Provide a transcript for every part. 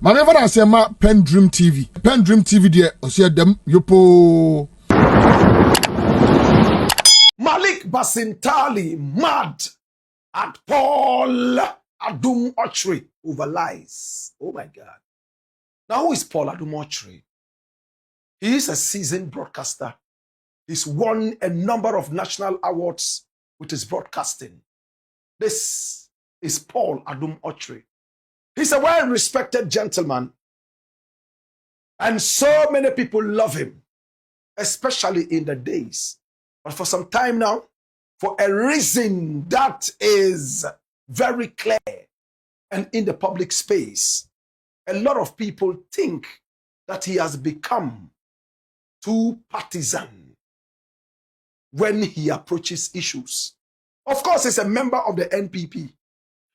Maneva na sema PENDREAM TV. PENDREAM TV de osia dem yopo. Malik Basintale mad at Paul Adom-Otchere over lies. Oh my God. Now who is Paul Adom-Otchere? He is a seasoned broadcaster. He's won a number of national awards with his broadcasting. This is Paul Adom-Otchere. He's a well-respected gentleman, and so many people love him, especially in the days. But for some time now, for a reason that is very clear and in the public space, a lot of people think that he has become too partisan when he approaches issues. Of course, he's a member of the NPP.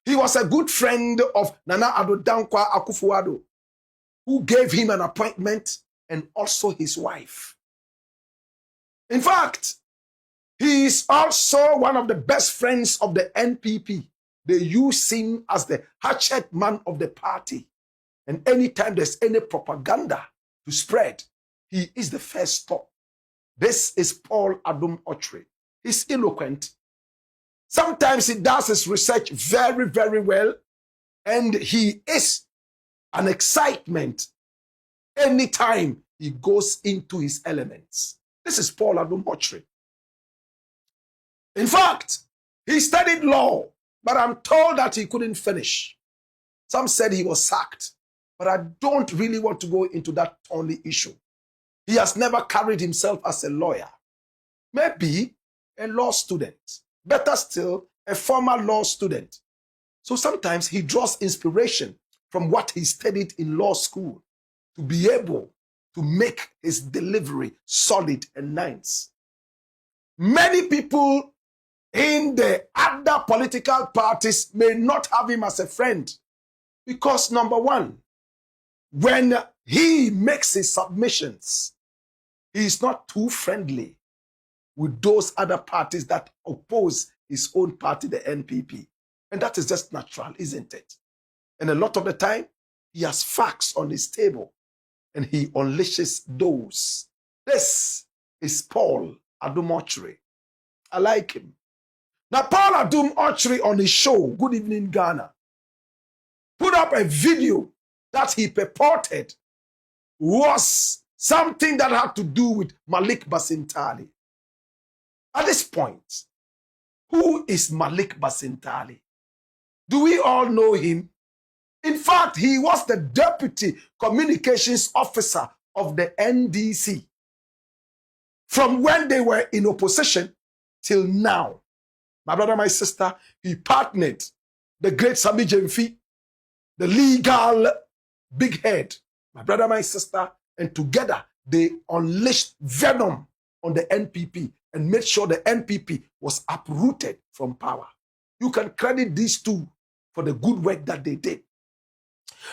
He was a good friend of Nana Addo Dankwa Akufo-Addo, who gave him an appointment, and also his wife. In fact, he is also one of the best friends of the NPP. They use him as the hatchet man of the party. And anytime there's any propaganda to spread, he is the first stop. This is Paul Adom-Otchere. He's eloquent. Sometimes he does his research very, very well. And he is an excitement anytime he goes into his elements. This is Paul Adom-Otchere. In fact, he studied law, but I'm told that he couldn't finish. Some said he was sacked, but I don't really want to go into that only issue. He has never carried himself as a lawyer. Maybe a law student. Better still, a former law student. So sometimes he draws inspiration from what he studied in law school to be able to make his delivery solid and nice. Many people in the other political parties may not have him as a friend because, number one, when he makes his submissions, he is not too friendly with those other parties that oppose his own party, the NPP. And that is just natural, isn't it? And a lot of the time, he has facts on his table and he unleashes those. This is Paul Adom-Otchere. I like him. Now, Paul Adom-Otchere on his show, Good Evening Ghana, put up a video that he purported was something that had to do with Malik Basintale. At this point, who is Malik Basintale? Do we all know him? In fact, he was the deputy communications officer of the NDC from when they were in opposition till now. My brother, my sister, he partnered the great Sami Jemfi, the legal big head, my brother, my sister, and together they unleashed venom on the NPP and made sure the NPP was uprooted from power. You can credit these two for the good work that they did.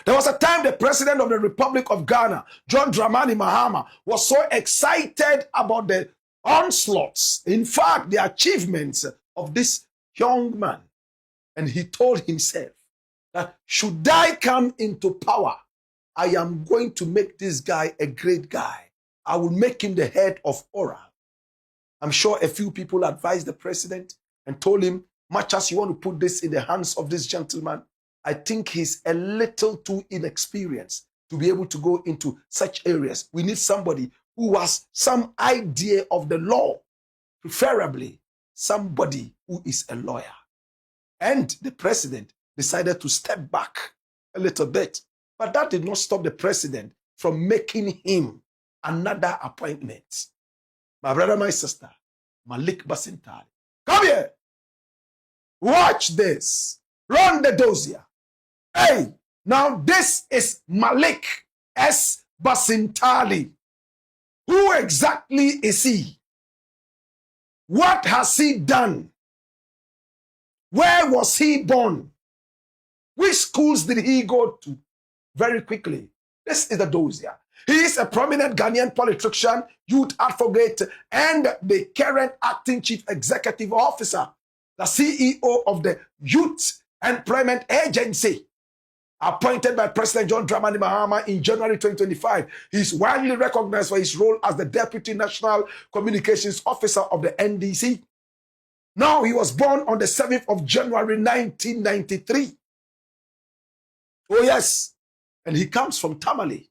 There was a time the president of the Republic of Ghana, John Dramani Mahama, was so excited about the onslaughts, in fact, the achievements of this young man. And he told himself that should I come into power, I am going to make this guy a great guy. I will make him the head of oral. I'm sure a few people advised the president and told him, much as you want to put this in the hands of this gentleman, I think he's a little too inexperienced to be able to go into such areas. We need somebody who has some idea of the law, preferably somebody who is a lawyer. And the president decided to step back a little bit. But that did not stop the president from making him another appointment. My brother, my sister, Malik Basintale. Come here. Watch this. Run the dossier. Hey, now this is Malik S. Basintale. Who exactly is he? What has he done? Where was he born? Which schools did he go to? Very quickly. This is the dossier. He is a prominent Ghanaian politician, youth advocate, and the current acting chief executive officer, the CEO of the Youth Employment Agency. Appointed by President John Dramani Mahama in January 2025, he is widely recognized for his role as the Deputy National Communications Officer of the NDC. Now, he was born on the 7th of January 1993. Oh yes, and he comes from Tamale,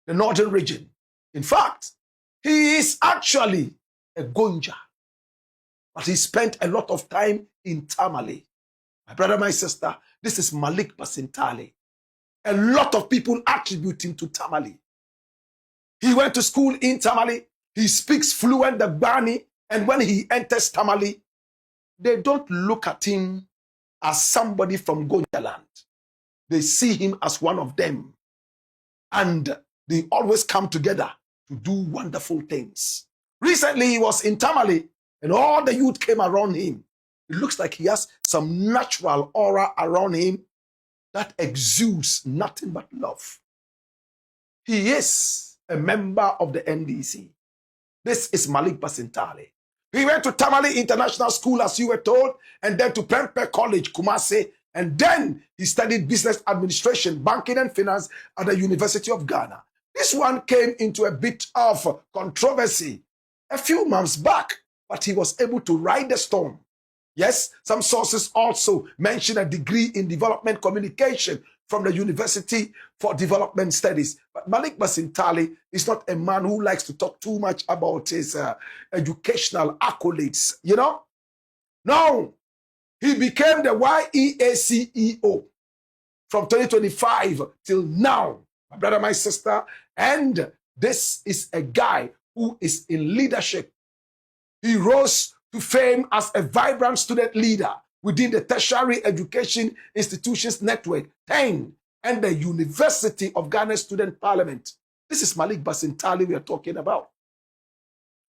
the northern region. In fact, he is actually a Gonja, but he spent a lot of time in Tamale. My brother, my sister, this is Malik Basintale. A lot of people attribute him to Tamale. He went to school in Tamale. He speaks fluent Dagbani, and when he enters Tamale, they don't look at him as somebody from Gonjaland. They see him as one of them. And they always come together to do wonderful things. Recently, he was in Tamale, and all the youth came around him. It looks like he has some natural aura around him that exudes nothing but love. He is a member of the NDC. This is Malik Basintale. He went to Tamale International School, as you were told, and then to Prempeh College, Kumasi, and then he studied business administration, banking and finance at the University of Ghana. This one came into a bit of controversy a few months back, but he was able to ride the storm. Yes, some sources also mention a degree in development communication from the University for Development Studies. But Malik Basintale is not a man who likes to talk too much about his educational accolades, you know? No, he became the YEA CEO from 2025 till now, my brother, my sister. And this is a guy who is in leadership. He rose to fame as a vibrant student leader within the Tertiary Education Institutions Network, 10, and the University of Ghana Student Parliament. This is Malik Basintale we are talking about.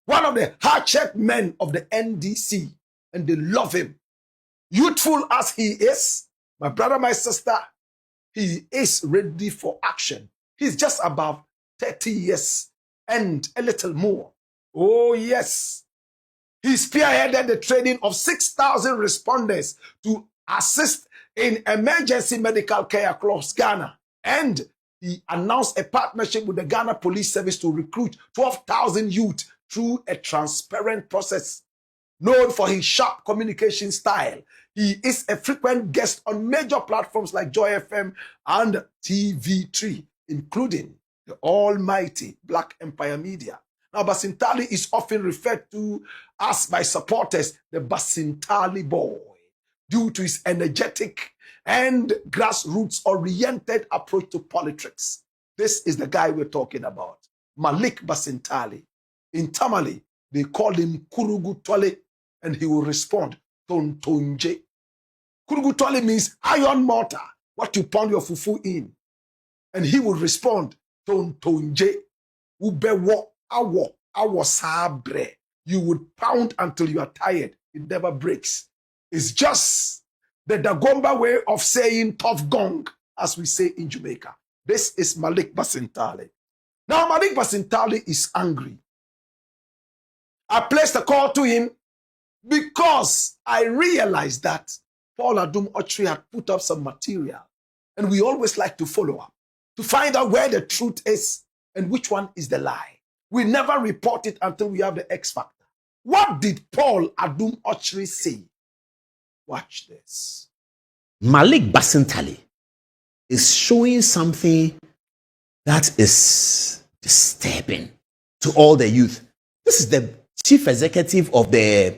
One of the hard-checked men of the NDC, and they love him. Youthful as he is, my brother, my sister, he is ready for action. He's just above 30 years and a little more. Oh, yes. He spearheaded the training of 6,000 respondents to assist in emergency medical care across Ghana. And he announced a partnership with the Ghana Police Service to recruit 12,000 youth through a transparent process. Known for his sharp communication style, he is a frequent guest on major platforms like Joy FM and TV3, including the almighty Black Empire Media. Now, Basintale is often referred to as by supporters the Basintale boy due to his energetic and grassroots-oriented approach to politics. This is the guy we're talking about, Malik Basintale. In Tamale, they call him Kurugu Twale, and he will respond, Tontonje. Kurugu Twale means iron mortar, what you pound your fufu in. And he will respond, Tontonje, Ubewo. Awo sabre. You would pound until you are tired. It never breaks. It's just the Dagomba way of saying tough gong, as we say in Jamaica. This is Malik Basintale. Now, Malik Basintale is angry. I placed a call to him because I realized that Paul Adom-Otchere had put up some material, and we always like to follow up to find out where the truth is and which one is the lie. We never report it until we have the X factor. What did Paul Adom-Otchere say? Watch this. Malik Basintale is showing something that is disturbing to all the youth. This is the chief executive of the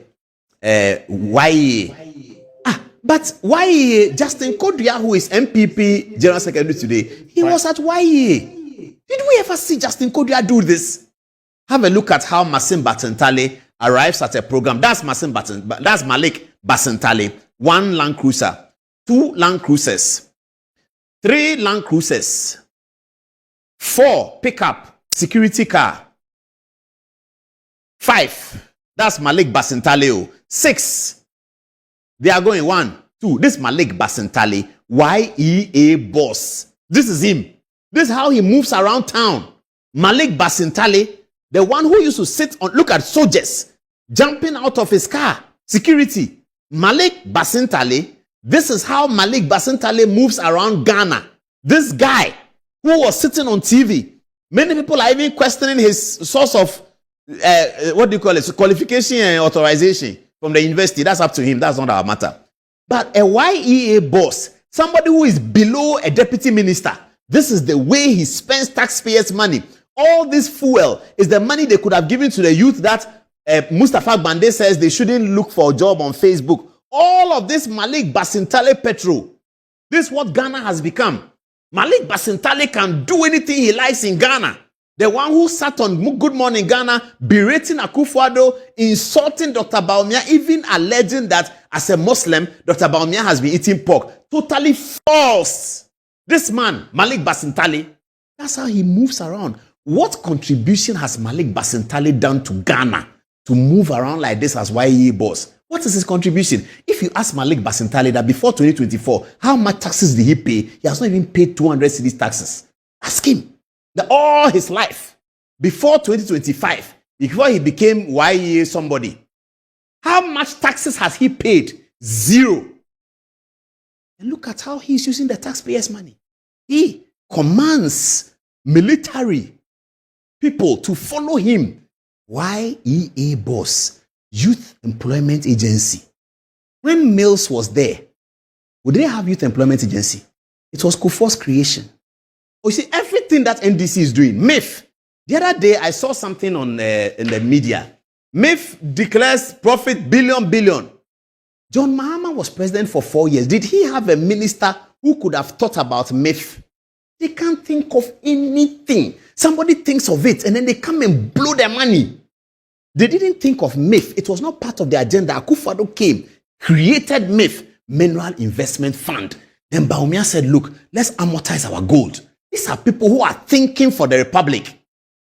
YEA. But YEA, Justin Kodua, who is MPP General Secretary today, he was at YEA. Did we ever see Justin Kodua do this? Have a look at how Malik Basintale arrives at a program. That's Malik Basintale. 1 Land Cruiser, 2 Land Cruisers, 3 Land Cruisers, 4 pickup security car, 5. That's Malik Basintale. 6. They are going 1, 2. This Malik Basintale, YEA boss. This is him. This is how he moves around town. Malik Basintale, the one who used to sit on, look at soldiers jumping out of his car. Security. Malik Basintale, this is how Malik Basintale moves around Ghana. This guy who was sitting on TV, many people are even questioning his source of qualification and authorization from the university. That's up to him. That's not our matter. But a YEA boss, somebody who is below a deputy minister, this is the way he spends taxpayers' money. All this fuel is the money they could have given to the youth that Mustafa Bande says they shouldn't look for a job on Facebook. All of this Malik Basintale petrol. This is what Ghana has become. Malik Basintale can do anything he likes in Ghana. The one who sat on Good Morning Ghana, berating Akufo-Addo, insulting Dr. Bawumia, even alleging that as a Muslim, Dr. Bawumia has been eating pork. Totally false. This man, Malik Basintale, that's how he moves around. What contribution has Malik Basintale done to Ghana to move around like this as YEA boss? What is his contribution? If you ask Malik Basintale that before 2024, how much taxes did he pay? He has not even paid 200 cedis taxes. Ask him. That all his life, before 2025, before he became YEA somebody, how much taxes has he paid? Zero. And look at how he's using the taxpayers' money. He commands military people to follow him. YEA boss, Youth Employment Agency. When Mills was there, would they have Youth Employment Agency? It was Kufuor's creation. Oh, you see, everything that NDC is doing, MIF. The other day, I saw something on in the media. MIF declares profit billion. John Mahama was president for 4 years. Did he have a minister who could have thought about MIF? They can't think of anything. Somebody thinks of it, and then they come and blow their money. They didn't think of MIF. It was not part of the agenda. Akufo-Addo came, created MIF, Mineral Investment Fund. Then Bawumia said, look, let's amortize our gold. These are people who are thinking for the republic.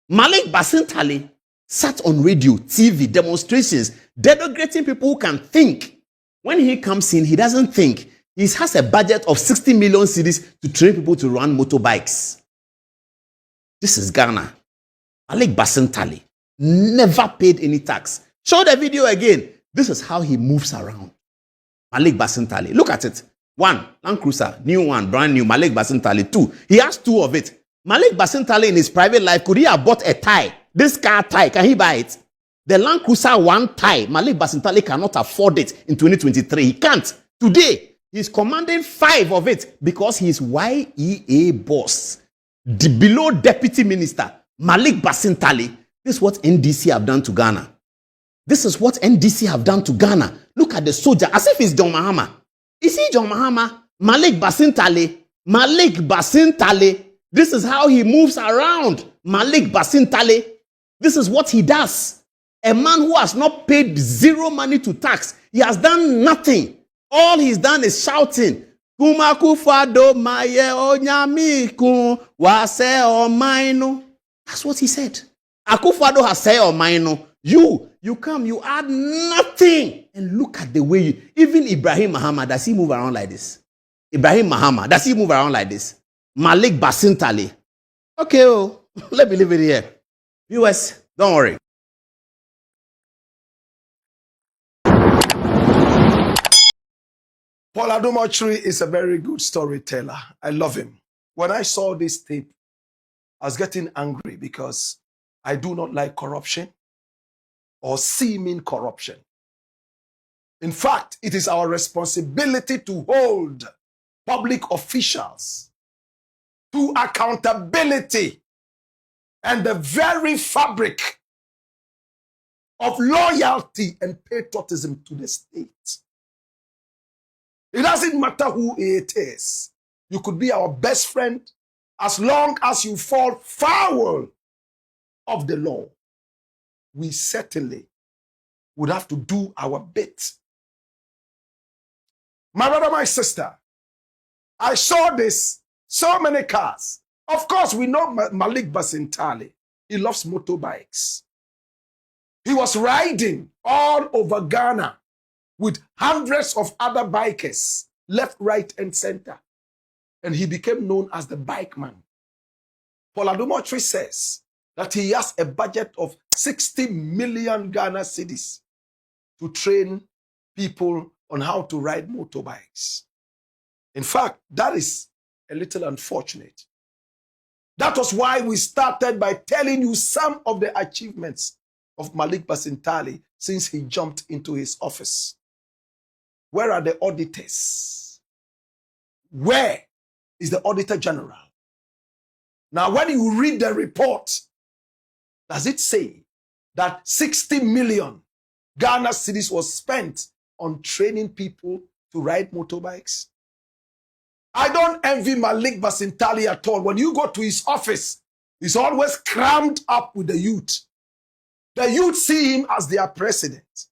Malik Basintale sat on radio, TV, demonstrations, denigrating people who can think. When he comes in, he doesn't think. He has a budget of 60 million cedis to train people to run motorbikes. This is Ghana. Malik Basintale never paid any tax. Show the video again. This is how he moves around. Malik Basintale. Look at it. 1, Land Cruiser, new one, brand new, Malik Basintale. 2, he has 2 of it. Malik Basintale in his private life, could he have bought a tie? This car tie, can he buy it? The Land Cruiser 1 tie, Malik Basintale cannot afford it in 2023. He can't. Today, he's commanding 5 of it because he's YEA boss. The below deputy minister, Malik Basintale. This is what NDC have done to Ghana. This is what NDC have done to Ghana. Look at the soldier, as if it's John Mahama. Is he John Mahama? Malik Basintale. Malik Basintale. This is how he moves around. Malik Basintale. This is what he does. A man who has not paid 0 money to tax. He has done nothing. All he's done is shouting. Kumakufado maye onyamiku wase omaino. That's what he said. Akufo-Addo has said omaino. You come, you add nothing. And look at the way you, even Ibrahim Mahama, does he move around like this? Ibrahim Mahama, does he move around like this? Malik Basintale. Okay, let me leave it here. Viewers, don't worry. Paul Adom-Otchere is a very good storyteller. I love him. When I saw this tape, I was getting angry because I do not like corruption or seeming corruption. In fact, it is our responsibility to hold public officials to accountability and the very fabric of loyalty and patriotism to the state. It doesn't matter who it is. You could be our best friend as long as you fall foul of the law. We certainly would have to do our bit. My brother, my sister, I saw this, so many cars. Of course, we know Malik Basintale. He loves motorbikes. He was riding all over Ghana with hundreds of other bikers, left, right, and center. And he became known as the bike man. Paul Adom-Otchere says that he has a budget of 60 million Ghana cedis to train people on how to ride motorbikes. In fact, that is a little unfortunate. That was why we started by telling you some of the achievements of Malik Basintale since he jumped into his office. Where are the auditors? Where is the Auditor General? Now, when you read the report, does it say that 60 million Ghana cedis was spent on training people to ride motorbikes? I don't envy Malik Basintale at all. When you go to his office, he's always crammed up with the youth. The youth see him as their president.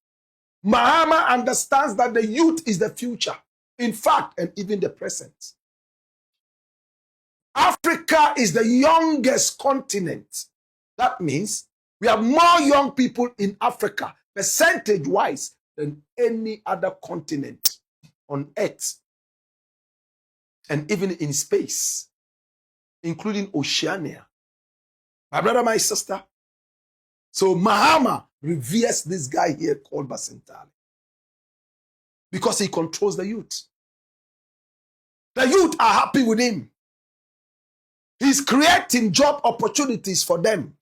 Mahama understands that the youth is the future, in fact, and even the present. Africa is the youngest continent. That means we have more young people in Africa, percentage-wise, than any other continent on earth, and even in space, including Oceania. My brother, my sister. So Mahama reveres this guy here called Basintale because he controls the youth. The youth are happy with him. He's creating job opportunities for them.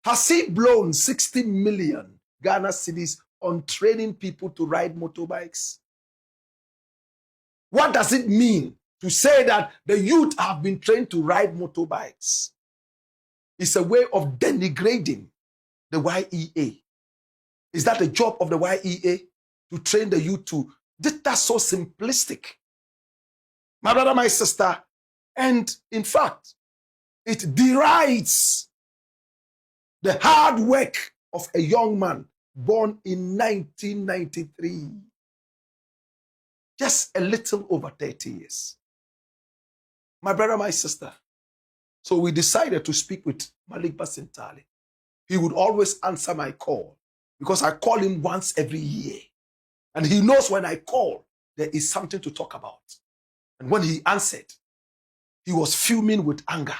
Has he blown 60 million Ghana cedis on training people to ride motorbikes? What does it mean to say that the youth have been trained to ride motorbikes? It's a way of denigrating the YEA. Is that the job of the YEA? To train the youth to... That's so simplistic. My brother, my sister, and in fact, it derides the hard work of a young man born in 1993. Just a little over 30 years. My brother, my sister. So we decided to speak with Malik Basintale. He would always answer my call because I call him once every year. And he knows when I call, there is something to talk about. And when he answered, he was fuming with anger.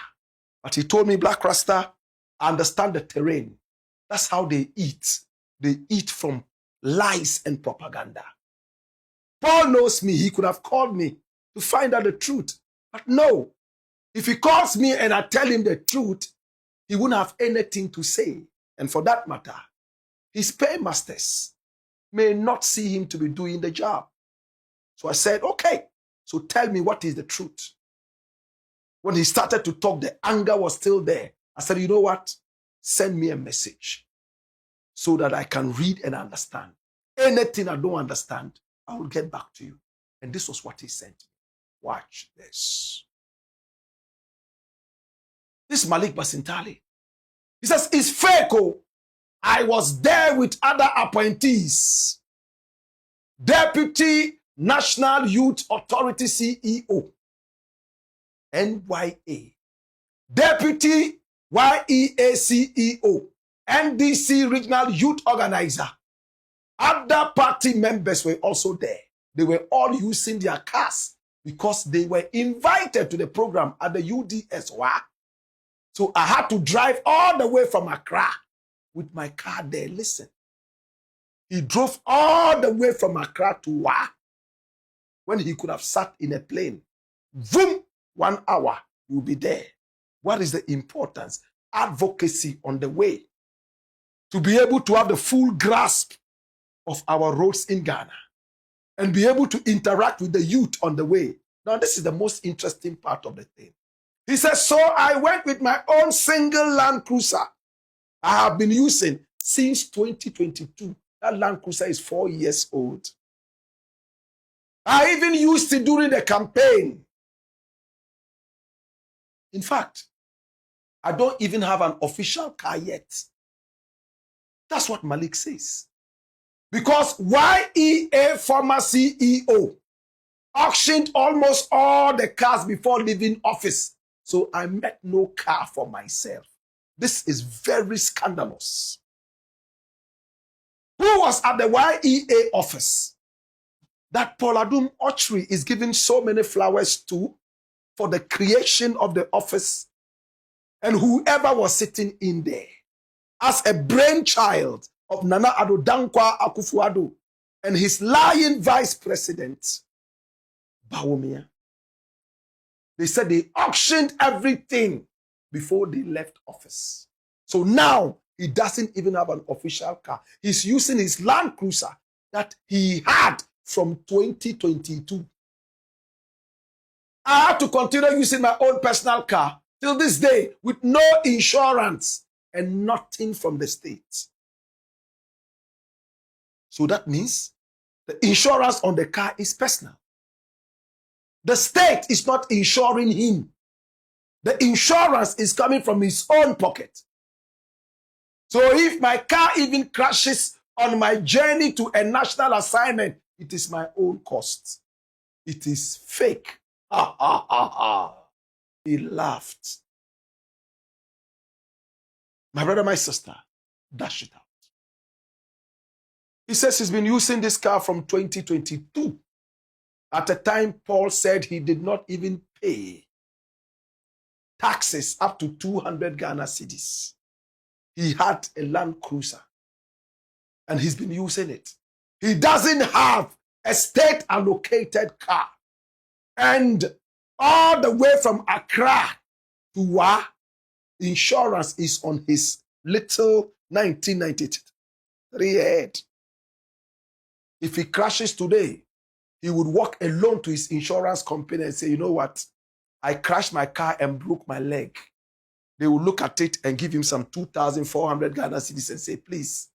But he told me, Black Rasta, I understand the terrain. That's how they eat. They eat from lies and propaganda. Paul knows me. He could have called me to find out the truth. But no. If he calls me and I tell him the truth, he wouldn't have anything to say. And for that matter, his paymasters may not see him to be doing the job. So I said, okay, so tell me what is the truth. When he started to talk, the anger was still there. I said, you know what? Send me a message so that I can read and understand. Anything I don't understand, I will get back to you. And this was what he sent me. Watch this. This is Malik Basintale. He says, it's fake. Oh. I was there with other appointees. Deputy National Youth Authority CEO, NYA. Deputy YEA CEO, NDC Regional Youth Organizer. Other party members were also there. They were all using their cars because they were invited to the program at the UDS. So I had to drive all the way from Accra with my car there. Listen. He drove all the way from Accra to Wa when he could have sat in a plane. Vroom, 1 hour, you'll be there. What is the importance? Advocacy on the way. To be able to have the full grasp of our roads in Ghana and be able to interact with the youth on the way. Now, this is the most interesting part of the thing. He says, so I went with my own single Land Cruiser I have been using since 2022. That Land Cruiser is 4 years old. I even used it during the campaign. In fact, I don't even have an official car yet. That's what Malik says. Because YEA former CEO auctioned almost all the cars before leaving office. So I met no car for myself. This is very scandalous. Who was at the YEA office that Paul Adom-Otchere is giving so many flowers to for the creation of the office, and whoever was sitting in there as a brainchild of Nana Addo Dankwa Akufo-Addo and his lying vice president, Bawumia. They said they auctioned everything before they left office. So now he doesn't even have an official car. He's using his Land Cruiser that he had from 2022. I had to continue using my own personal car till this day with no insurance and nothing from the state. So that means the insurance on the car is personal. The state is not insuring him. The insurance is coming from his own pocket. So if my car even crashes on my journey to a national assignment, it is my own cost. It is fake. Ha, ha, ha, ha. He laughed. My brother, my sister, dash it out. He says he's been using this car from 2022. At a time, Paul said he did not even pay taxes up to 200 Ghana cedis. He had a Land Cruiser and he's been using it. He doesn't have a state allocated car. And all the way from Accra to Wa, insurance is on his little 1993 head. If he crashes today, he would walk alone to his insurance company and say, you know what? I crashed my car and broke my leg. They will look at it and give him some 2,400 Ghana cedis and say, please,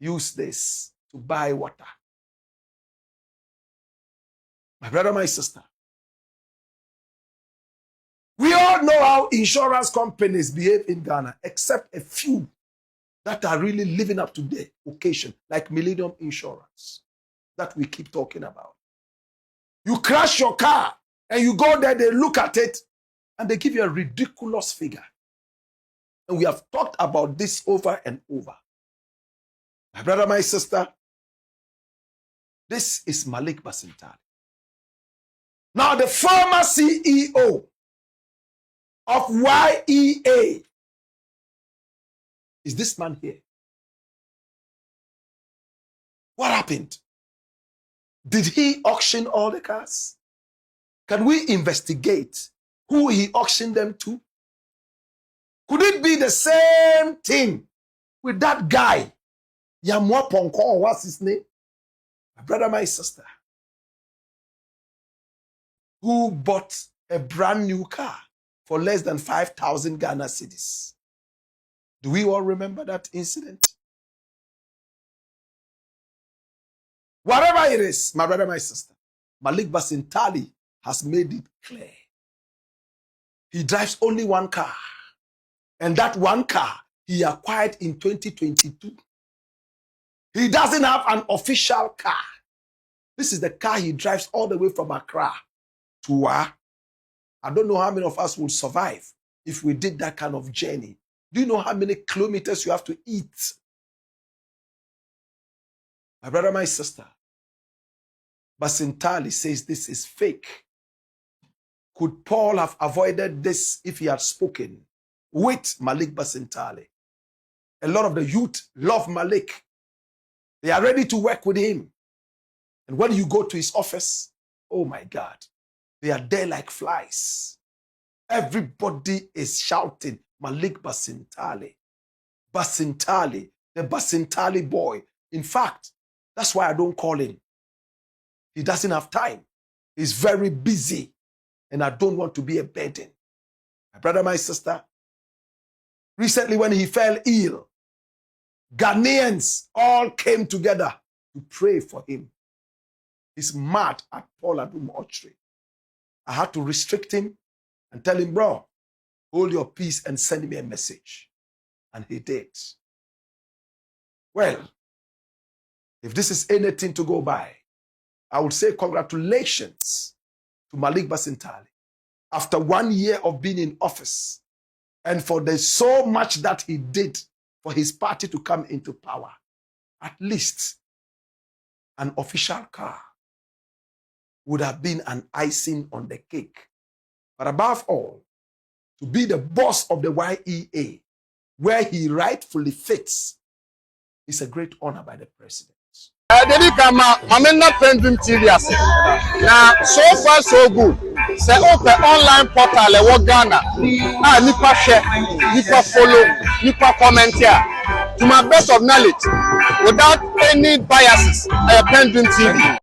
use this to buy water. My brother, my sister, we all know how insurance companies behave in Ghana, except a few that are really living up to the occasion, like Millennium Insurance, that we keep talking about. You crash your car and you go there, they look at it and they give you a ridiculous figure. And we have talked about this over and over. My brother, my sister, this is Malik Basintale. Now, the former CEO of YEA is this man here. What happened? Did he auction all the cars? Can we investigate who he auctioned them to? Could it be the same thing with that guy, Yamwa Ponko, what's his name? My brother, my sister, who bought a brand new car for less than 5,000 Ghana cedis. Do we all remember that incident? Whatever it is, my brother, my sister, Malik Basintale has made it clear. He drives only one car. And that one car he acquired in 2022. He doesn't have an official car. This is the car he drives all the way from Accra to Wa. I don't know how many of us would survive if we did that kind of journey. Do you know how many kilometers you have to eat? My brother, my sister, Basintale says this is fake. Could Paul have avoided this if he had spoken with Malik Basintale? A lot of the youth love Malik. They are ready to work with him. And when you go to his office, oh my God, they are there like flies. Everybody is shouting, Malik Basintale. Basintale, the Basintale boy. In fact, that's why I don't call him. He doesn't have time. He's very busy. And I don't want to be a burden. My brother, my sister, recently when he fell ill, Ghanaians all came together to pray for him. He's mad at Paul Adom-Otchere. I had to restrict him and tell him, bro, hold your peace and send me a message. And he did. Well, if this is anything to go by, I would say congratulations to Malik Basintale after 1 year of being in office and for the so much that he did for his party to come into power. At least an official car would have been an icing on the cake. But above all, to be the boss of the YEA, where he rightfully fits, is a great honor by the president. Dedi kama mamena PENDREAM TV ase. Na so far so good. Say open online portal e wo Ghana. Ah nipa share, nipa follow, nipa comment here. To my best of knowledge, without any biases, PENDREAM TV.